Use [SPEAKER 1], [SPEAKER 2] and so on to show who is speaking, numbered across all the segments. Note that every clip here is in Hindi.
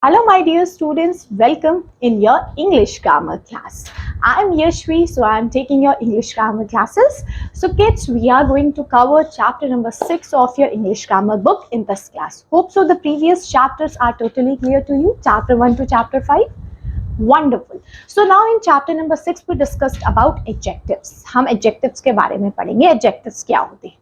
[SPEAKER 1] Hello, my dear students. Welcome in your English grammar class. I am Yashvi, so I am taking your English grammar classes. So, kids, we are going to cover chapter number 6 of your English grammar book in this class. Hope so. The previous chapters are totally clear to you. Chapter 1 to chapter 5. Wonderful. So now in chapter number 6 we discussed about adjectives. हम adjectives के बारे में पढ़ेंगे. Adjectives क्या होते हैं?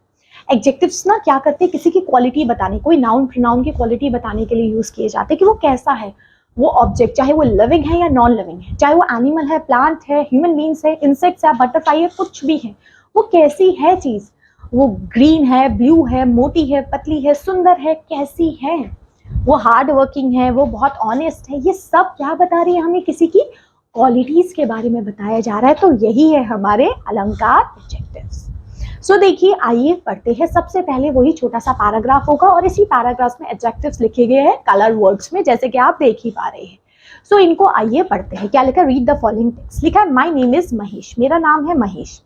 [SPEAKER 1] एडजेक्टिव्स ना क्या करते हैं, किसी की क्वालिटी बताने, कोई नाउन प्रोनाउन की क्वालिटी बताने के लिए यूज किए जाते हैं कि वो कैसा है, वो ऑब्जेक्ट चाहे वो लिविंग है या नॉन लिविंग है, चाहे वो एनिमल है, प्लांट है, ह्यूमन बींग्स है, इंसेक्ट्स है, बटरफ्लाई है, कुछ भी है, वो कैसी है चीज, वो ग्रीन है, ब्लू है, मोटी है, पतली है, सुंदर है, कैसी है, वो हार्ड वर्किंग है, वो बहुत ऑनेस्ट है, ये सब क्या बता रही है हमें, किसी की क्वालिटीज के बारे में बताया जा रहा है. तो यही है हमारे अलंकार एडजेक्टिव्स. सो देखिए, आइए पढ़ते हैं. सबसे पहले वही छोटा सा पैराग्राफ होगा और इसी पैराग्राफ में एडजेक्टिव्स लिखे गए हैं कलर वर्ड्स में, जैसे कि आप देख ही पा रहे हैं. सो इनको आइए पढ़ते हैं. क्या लिखा है? Read the following text. लिखा है माय नेम इज महेश. मेरा नाम है Mahesh.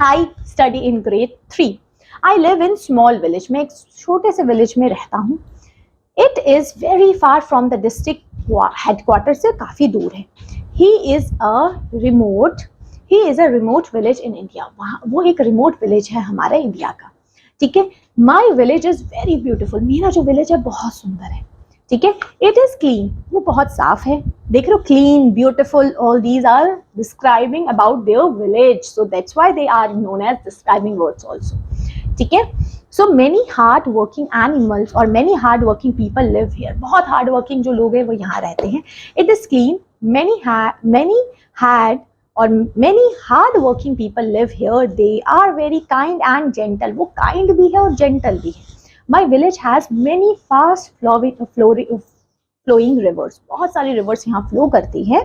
[SPEAKER 1] I study in grade 3. I live in small village. मैं एक छोटे से विलेज में रहता हूँ. It is very far from the district headquarter. से काफी दूर है. He is a remote village in India. वो एक रिमोट विलेज है हमारे इंडिया का. ठीक है. My village is very beautiful. मेरा जो विलेज है बहुत सुंदर है. ठीक है. It is clean. वो बहुत साफ है. देख रहे हो, clean, beautiful, all these are describing about their village. So that's why they are known as describing words also. ठीक है. So many hard working animals और many hard working people live here. बहुत हार्ड वर्किंग जो लोग हैं वो यहाँ रहते हैं. It is clean. many hard working people live here. They are very kind and gentle. वो kind भी है और gentle भी है. My village has many fast flowing rivers. बहुत सारी rivers यहाँ flow करती है.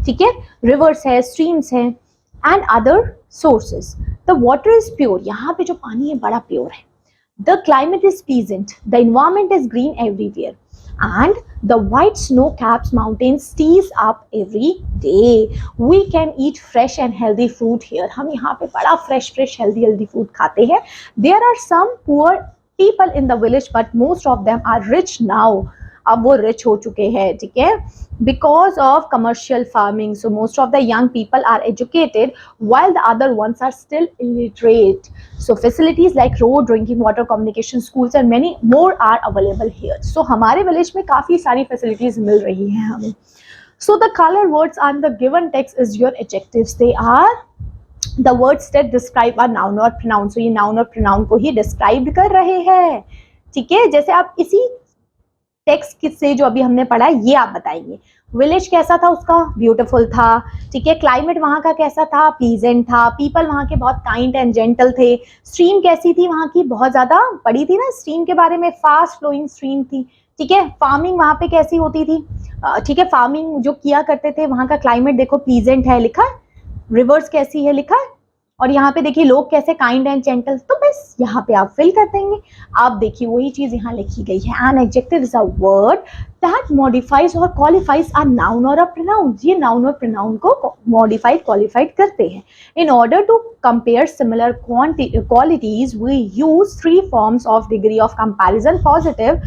[SPEAKER 1] ठीक है. rivers है, streams है and other sources. The water is pure. यहाँ पे जो पानी है बड़ा pure है. The climate is pleasant. The environment is green everywhere. And the white snow-capped mountains tease up every day. We can eat fresh and healthy food here. हम यहाँ पे बड़ा fresh healthy food खाते हैं. There are some poor people in the village, but most of them are rich now. अब वो rich हो चुके हैं. ठीक है. Because of commercial farming, so most of the young people are educated, while the other ones are still illiterate. So facilities like road, drinking water, communication, schools and many more are available here. So हमारे village में काफी सारी facilities मिल रही हैं हमें. So the color words on the given text is your adjectives. They are the words that describe a noun or pronoun. So ये noun और pronoun को ही describe कर रहे हैं. ठीक है. जैसे आप इसी टेक्स्ट से जो अभी हमने पढ़ा है ये आप बताएंगे. विलेज कैसा था उसका? ब्यूटीफुल था. ठीक है. क्लाइमेट वहाँ का कैसा था? प्लीजेंट था. पीपल वहाँ के बहुत काइंड एंड जेंटल थे. स्ट्रीम कैसी थी वहाँ की? बहुत ज्यादा बड़ी थी ना स्ट्रीम के बारे में, फास्ट फ्लोइंग स्ट्रीम थी. ठीक है. फार्मिंग वहाँ पे कैसी होती थी? ठीक है. फार्मिंग जो किया करते थे वहाँ का क्लाइमेट देखो प्लीजेंट है लिखा है. रिवर्स कैसी है लिखा है. और यहाँ पे देखिए लोग कैसे काइंड एंड जेंटल. तो बस यहाँ पे आप फिल कर देंगे. आप देखिए वही चीज यहाँ लिखी गई है. An adjective is a word that modifies or qualifies a noun or a pronoun. ये नाउन और प्रोनाउन को मॉडिफाइड क्वालिफाइड करते हैं. In order to compare similar qualities we use 3 forms of degree of comparison. Positive,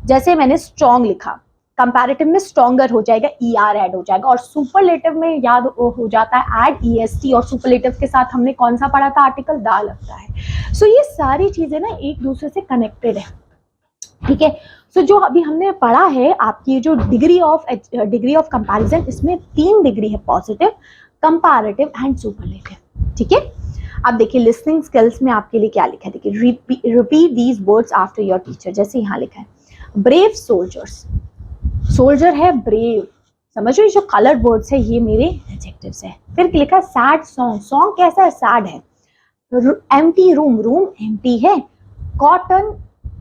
[SPEAKER 1] जैसे मैंने स्ट्रॉन्ग लिखा, कंपैरेटिव में स्ट्रॉन्गर हो जाएगा, ER ऐड हो जाएगा. और सुपरलेटिव में याद हो जाता है ऐड EST. और सुपरलेटिव के साथ हमने कौन सा पढ़ा था आर्टिकल? दा लगता है. सो ये सारी चीजें ना एक दूसरे से कनेक्टेड है. ठीक है. सो जो अभी हमने पढ़ा है आपकी जो डिग्री ऑफ कंपैरिजन, इसमें 3 डिग्री है, पॉजिटिव, कंपैरेटिव एंड सुपरलेटिव. ठीक है. अब देखिए लिसनिंग स्किल्स में आपके लिए क्या लिखा है. देखिए, repeat these words after your teacher. जैसे यहाँ लिखा है ब्रेव सोल्जर्स. सोल्जर है, ब्रेव. समझो ये जो कलर वर्ड्स है ये मेरे एडजेक्टिव्स है. फिर लिखा सैड सॉन्ग. सॉन्ग कैसा है? सैड है. Empty room. रूम एम्प्टी है. Cotton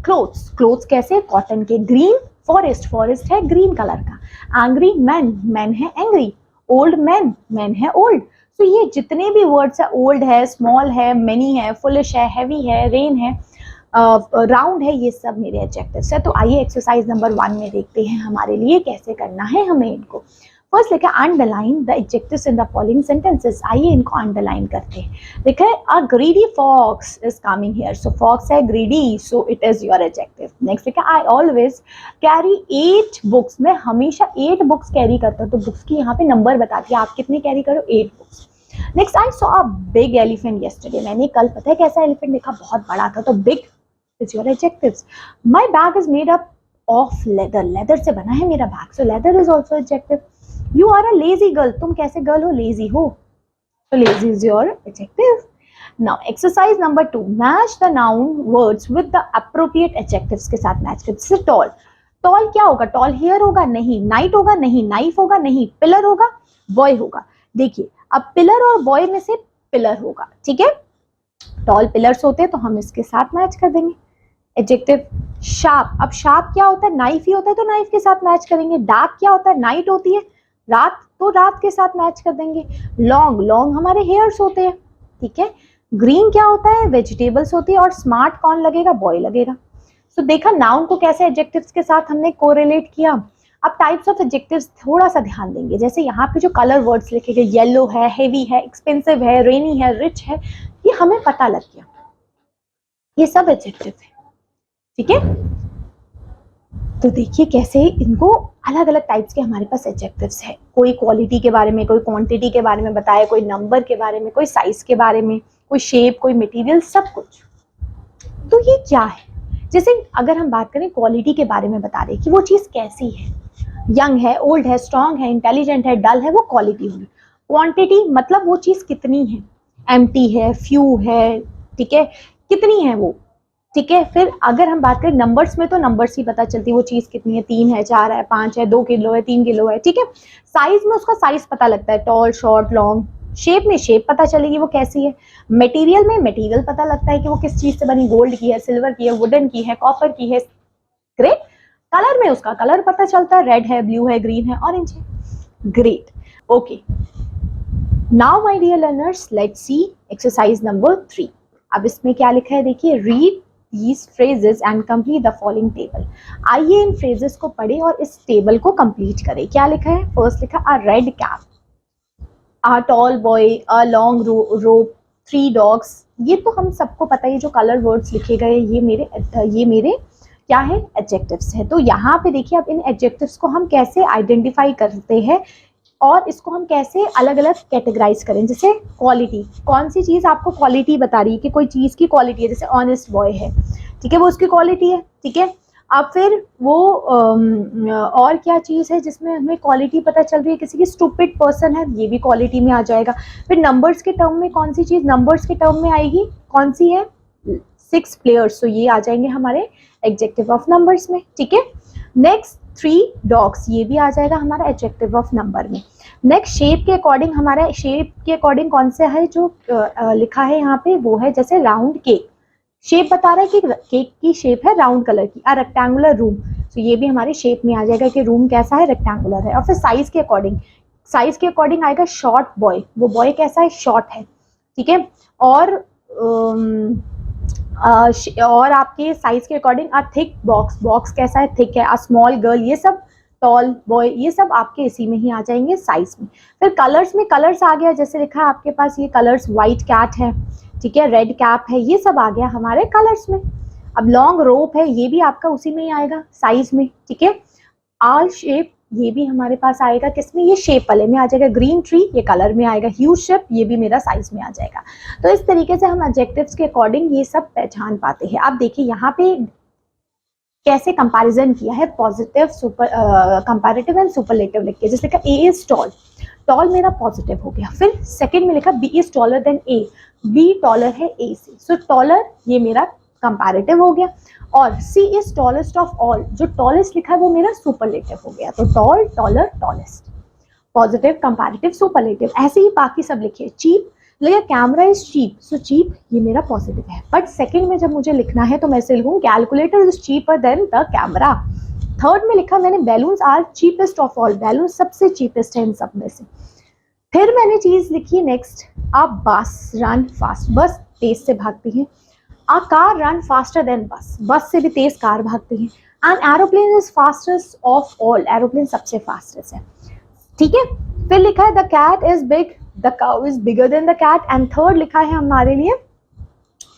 [SPEAKER 1] clothes. क्लोथ्स कैसे? कॉटन के. Green forest. फॉरेस्ट है ग्रीन कलर का. Angry man. मैन है एंग्री. Old man. मैन है ओल्ड. तो ये जितने भी वर्ड्स है, ओल्ड है, स्मॉल है, मेनी है, फुलिश है, हैवी है, रेन है, राउंड है, ये सब मेरे एडजेक्टिव्स है. तो आइए एक्सरसाइज नंबर 1 में देखते हैं हमारे लिए कैसे करना है हमें इनको. फर्स्ट लिखा underline the adjectives in the following sentences. आइए इनको अंडरलाइन करते हैं। लिखा है a greedy fox is coming here, so fox है greedy, so it is your adjective. Next लिखा आई ऑलवेज कैरी 8 बुक्स, मैं हमेशा 8 बुक्स कैरी करता हूँ, तो बुक्स की यहाँ पे नंबर बताती है, आप कितने कैरी करो, 8 books. Next I saw a big elephant yesterday, मैंने कल पता है कैसा एलिफेंट देखा, बहुत बड़ा था, तो big is your adjectives. My bag is made up of leather, leather से बना है मेरा bag, so leather is also adjective. You are a lazy girl, तुम कैसे गर्ल हो, लेजी हो, तो lazy is your adjective. Now exercise number 2, match the noun words with the appropriate adjectives के साथ मैच कर। जैसे टॉल, टॉल क्या होगा, टॉल हेयर होगा नहीं, नाइट होगा नहीं, नाइफ होगा नहीं, पिलर होगा, बॉय होगा। देखिए अब पिलर और बॉय में से पिलर होगा, ठीक है, टॉल पिलर्स होते हैं तो हम इसके साथ मैच कर देंगे एडजेक्टिव। शार्प, अब शार्प क्या होता है, नाइफ ही होता है तो नाइफ के साथ मैच करेंगे। डार्क क्या होता है, नाइट होती है, रात, तो रात के साथ मैच कर देंगे। लॉन्ग, लॉन्ग हमारे हेयर्स होते हैं, ठीक है। ग्रीन क्या होता है, वेजिटेबल्स होती है, और स्मार्ट कौन लगेगा, बॉय लगेगा। सो देखा नाउन को कैसे एडजेक्टिव्स के साथ हमने कोरिलेट किया। अब टाइप्स ऑफ एडजेक्टिव्स थोड़ा सा ध्यान देंगे, जैसे यहाँ पे जो कलर वर्ड्स लिखे गए, येलो है, हेवी है, एक्सपेंसिव है, रेनी है, रिच है, ये हमें पता लग गया, ये सब एडजेक्टिव है, ठीक है। तो देखिए कैसे इनको अलग अलग टाइप्स के हमारे पास एडजेक्टिव्स है, कोई क्वालिटी के बारे में, कोई क्वांटिटी के बारे में बताया, कोई नंबर के बारे में, कोई साइज के बारे में, कोई शेप, कोई मटेरियल, सब कुछ। तो ये क्या है, जैसे अगर हम बात करें क्वालिटी के बारे में बता रहे कि वो चीज कैसी है, यंग है, ओल्ड है, स्ट्रांग है, इंटेलिजेंट है, डल है, वो क्वालिटी होगी। क्वांटिटी मतलब वो चीज कितनी है, एम्प्टी है, फ्यू है, ठीक है, कितनी है वो, ठीक है। फिर अगर हम बात करें नंबर्स में, तो नंबर्स ही पता चलती है वो चीज कितनी है, 3 है, 4 है, 5 है, 2 किलो है, 3 किलो है, ठीक है। साइज में उसका साइज पता लगता है, टॉल, शॉर्ट, लॉन्ग। शेप में शेप पता चलेगी वो कैसी है। मटेरियल में मटेरियल पता लगता है कि वो किस चीज से बनी, गोल्ड की है, सिल्वर की है, वुडन की है, कॉपर की है, ग्रेट। कलर में उसका कलर पता चलता है, रेड है, ब्लू है, ग्रीन है, ऑरेंज है, great, okay. Now my dear learners, let's see exercise number 3। अब इसमें क्या लिखा है, देखिए, read these phrases and complete the following table। आइए इन phrases को पढ़ें और इस टेबल को कंप्लीट करें। क्या लिखा है, फर्स्ट लिखा a red cap, a tall boy, a long rope, 3 dogs। ये तो हम सबको पता है, जो कलर वर्ड्स लिखे गए ये मेरे क्या है, एडजेक्टिव्स है। तो यहाँ पे देखिए अब इन एडजेक्टिव्स को हम कैसे आइडेंटिफाई करते हैं और इसको हम कैसे अलग अलग कैटेगराइज करें। जैसे क्वालिटी, कौन सी चीज आपको क्वालिटी बता रही है कि कोई चीज की क्वालिटी है, जैसे ऑनेस्ट बॉय है, ठीक है, वो उसकी क्वालिटी है, ठीक है। अब फिर वो और क्या चीज है जिसमें हमें क्वालिटी पता चल रही है, किसी की स्टूपिड पर्सन है, ये भी क्वालिटी में आ जाएगा। फिर नंबर्स के टर्म में कौन सी चीज नंबर्स के टर्म में आएगी, कौन सी है, 6 प्लेयर्स, तो ये आ जाएंगे हमारे एडजेक्टिव ऑफ नंबर्स में, ठीक है। नेक्स्ट 3 डॉग्स, ये भी आ जाएगा हमारा एडजेक्टिव ऑफ नंबर में। नेक्स्ट शेप के अकॉर्डिंग, हमारा शेप के अकॉर्डिंग कौन सा है जो लिखा है यहाँ पे, वो है जैसे राउंड केक, शेप बता रहा है कि केक की शेप है राउंड कलर की। रेक्टेंगुलर रूम, तो ये भी हमारे शेप में आ जाएगा कि रूम कैसा है, रेक्टेंगुलर है। और फिर साइज के अकॉर्डिंग आएगा शॉर्ट बॉय, वो बॉय कैसा है, शॉर्ट है, ठीक है। और आपके साइज के अकॉर्डिंग थिक बॉक्स कैसा है, थिक है। स्मॉल गर्ल, ये सब, टॉल बॉय, ये सब आपके इसी में ही आ जाएंगे साइज में। फिर कलर्स में, कलर्स आ गया, जैसे लिखा है आपके पास ये कलर्स, व्हाइट कैट है, ठीक है, रेड कैप है, ये सब आ गया हमारे कलर्स में। अब लॉन्ग रोप है, ये भी आपका उसी में ही आएगा साइज में, ठीक है। आल शेप, ये भी हमारे पास आएगा किसमें, ये शेप वाले में आ जाएगा। ग्रीन ट्री, ये कलर में आएगा। ह्यूज शेप, ये भी मेरा साइज में आ जाएगा। तो इस तरीके से हम एडजेक्टिव्स के अकॉर्डिंग ये सब पहचान पाते हैं। आप देखिए यहाँ पे कैसे कंपैरिजन किया है, positive, super comparative and superlative लिख के। जैसे लिखा ए इज टॉल, टॉल मेरा पॉजिटिव हो गया। फिर सेकंड में लिखा B is taller than A, B taller है ए से, सो टॉलर ये मेरा कंपैरेटिव हो गया। और C is tallest of all, जो टॉलेस्ट लिखा है वो मेरा सुपरलेटिव हो गया। तो tall, taller, tallest, positive, comparative, superlative. ऐसे ही बाकी सब लिखे। चीप लगा, camera is cheap, so cheap ये मेरा पॉजिटिव है। बट सेकंड में जब मुझे लिखना है तो मैं इसे लिखूं calculator is cheaper than the camera. Third में लिखा मैंने balloons are cheapest of all, balloon सबसे चीपेस्ट है इन सब में से। फिर मैंने चीज लिखी नेक्स्ट, अ बस रन फास्ट, बस तेज से भागती है। A car run faster than bus, bus से भी तेज कार भागती है। An aeroplane is fastest of all, aeroplane सबसे फास्टेस्ट है। ठीक है, फिर लिखा है the cat is big, the cow is bigger than the cat, and third लिखा है हमारे लिए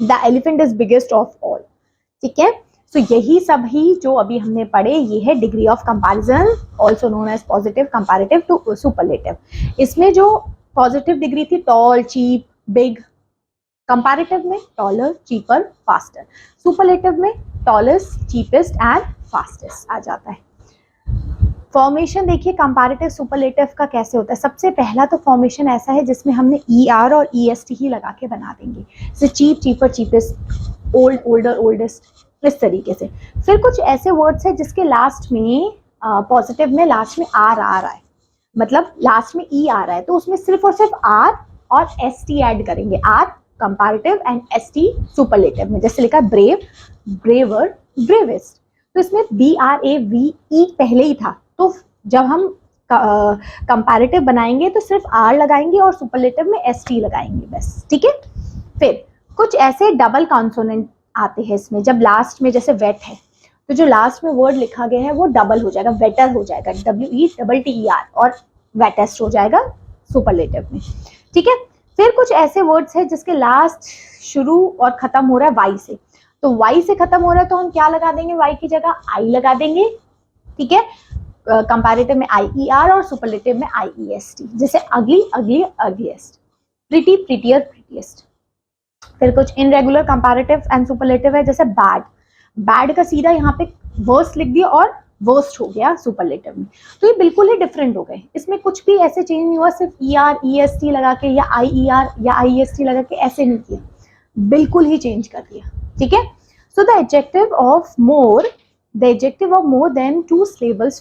[SPEAKER 1] the elephant is biggest of all. ठीक है, सो यही सब ही जो अभी हमने पढ़े ये है degree of comparison, also known as positive, comparative to superlative. इसमें जो पॉजिटिव डिग्री थी टॉल, चीप, बिग, कंपैरेटिव में टॉलर, चीपर, फास्टर, सुपरलेटिव में टॉलेस्ट, चीपेस्ट एंड फास्टेस्ट आ जाता है। फॉर्मेशन देखिए कंपैरेटिव सुपरलेटिव का कैसे होता है। सबसे पहला तो फॉर्मेशन ऐसा है जिसमें हमने ई आर और ई एस टी ही लगा के बना देंगे, जैसे cheap, cheaper, cheapest, old, older, oldest, इस तरीके से। फिर कुछ ऐसे वर्ड्स है जिसके लास्ट में पॉजिटिव में लास्ट में आर आ रहा है, मतलब लास्ट में ई आ रहा है, तो उसमें सिर्फ और सिर्फ आर और एस टी ऐड करेंगे, R comparative and S T superlative में। जैसे लिखा ब्रेव, ब्रेवर, ब्रेवेस्ट, तो इसमें B R A V E पहले ही था, तो जब हम कंपैरेटिव बनाएंगे तो सिर्फ आर लगाएंगे और सुपरलेटिव में एस टी लगाएंगे बस। ठीक है, फिर कुछ ऐसे डबल कॉन्सोनेंट आते हैं इसमें, जब लास्ट में जैसे वेट है तो जो लास्ट में वर्ड लिखा गया है वो डबल हो जाएगा, वेटर हो जाएगा, W E double T E R, और वेटेस्ट हो जाएगा सुपरलेटिव में। ठीक है, फिर कुछ ऐसे वर्ड्स है जिसके लास्ट शुरू और खत्म हो रहा है वाई से, तो वाई से खत्म हो रहा है तो हम क्या लगा देंगे, वाई की जगह आई लगा देंगे। ठीक है, कंपैरेटिव में आई ई आर और सुपरलेटिव में आई ई एस टी, जैसे अगली, अगली, अगलीस्ट, प्रिटी, प्रिटियर, प्रिटीएस्ट। फिर कुछ इनरेगुलर कंपैरेटिव एंड सुपरलेटिव है, जैसे बैड, बैड का सीधा यहाँ पे वर्स्ट लिख दिया और वर्स्ट हो गया सुपरलेटिव में, तो ये बिल्कुल ही डिफरेंट हो गए। इसमें कुछ भी ऐसे चेंज नहीं हुआ, सिर्फ E R E S T लगा के या आई ई आर या आई एस टी लगा के ऐसे नहीं किया, बिल्कुल ही चेंज कर दिया। ठीक है, so the adjective of more, the adjective of more than two syllables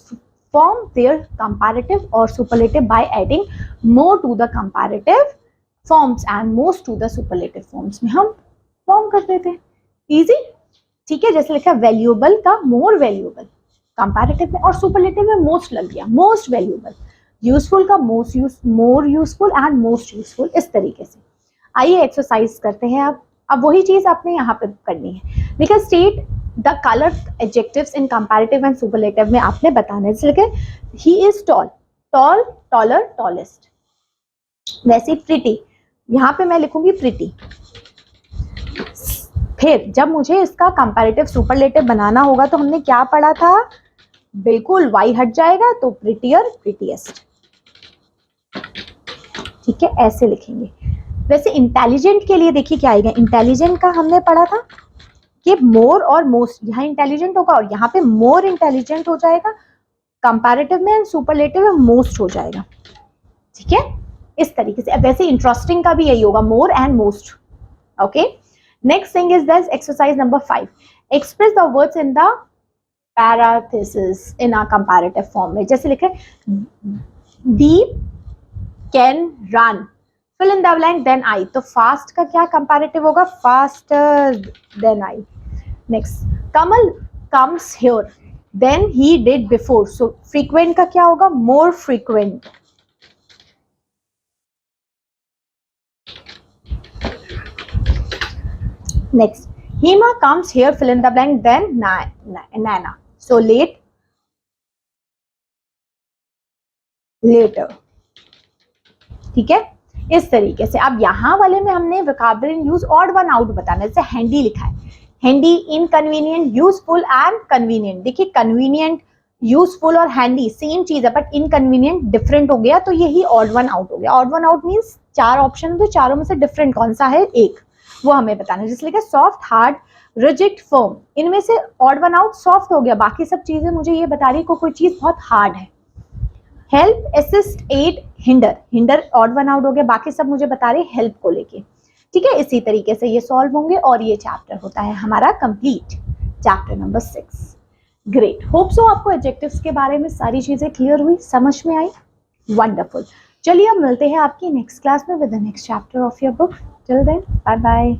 [SPEAKER 1] form their comparative or superlative by adding more to the comparative forms and most to the superlative forms में हम फॉर्म कर देते हैं, इजी। ठीक है, जैसे लिखा वैल्यूएबल का मोर वैल्यूएबल कंपैरेटिव में, और सुपरलेटिव में मोस्ट लग गया, मोस्ट वैल्यूएबल, यूजफुल का most more useful and most useful, इस तरीके से। आइए एक्सरसाइज करते हैं अब वही चीज आपने यहाँ पे करनी है, because state the colour adjectives in comparative and superlative में आपने बताना है। जैसे he is tall, tall, taller, tallest, वैसे प्रिटी, यहाँ पे मैं लिखूंगी प्रिटी। फिर जब मुझे इसका कंपैरेटिव सुपरलेटिव बनाना होगा तो हमने क्या पढ़ा था, बिल्कुल वाई हट जाएगा तो प्रिटियर, प्रिटीएस्ट। ठीक है, ऐसे लिखेंगे। वैसे इंटेलिजेंट के लिए देखिए क्या आएगा, इंटेलिजेंट का हमने पढ़ा था कि मोर और मोस्ट, यहाँ इंटेलिजेंट होगा और यहाँ पे मोर इंटेलिजेंट हो जाएगा, कंपैरेटिव में सुपरलेटिव में मोस्ट हो जाएगा। ठीक है, इस तरीके से। वैसे इंटरेस्टिंग का भी यही होगा, more and most. Okay, next thing is this exercise number 5, express the words in the parathesis in a comparative form में। जैसे लिखे Deep can run, fill in the blank then I, तो fast का क्या कंपैरेटिव होगा, faster than I। Next, Kamal comes here then he did before, so frequent का क्या होगा, more frequent। Next, Hima comes here, fill in the blank then Nana, so late, later। ठीक है, इस तरीके से। अब यहाँ वाले में हमने vocabulary use odd one out बताना है, जैसे हैंडी लिखा है, handy, inconvenient, useful and convenient. देखिए कन्वीनियंट, यूजफुल और हैंडी सेम चीज है, बट इनकन्वीनियंट डिफरेंट हो गया, तो यही ऑड वन आउट हो गया। Odd one out means 4 option, तो चारों में से डिफरेंट कौन सा है, एक, वो हमें बताना है। जैसे लिखा सॉफ्ट, हार्ड, रिजिड, फर्म, इनमें से ऑड वन आउट सॉफ्ट हो गया, बाकी सब चीजें मुझे ये बता रही है कोई चीज बहुत हार्ड है। Help, assist, aid, hinder, hinder odd one out हो गया, बाकी सब मुझे बता रहे हेल्प को लेके। ठीक है, इसी तरीके से ये सॉल्व होंगे और ये चैप्टर होता है हमारा complete, chapter number 6। Great, hope so आपको एडजेक्टिव्स के बारे में सारी चीजें क्लियर हुई, समझ में आई। वंडरफुल, चलिए अब मिलते हैं आपकी नेक्स्ट क्लास में with the next chapter of your book. Till then, bye bye.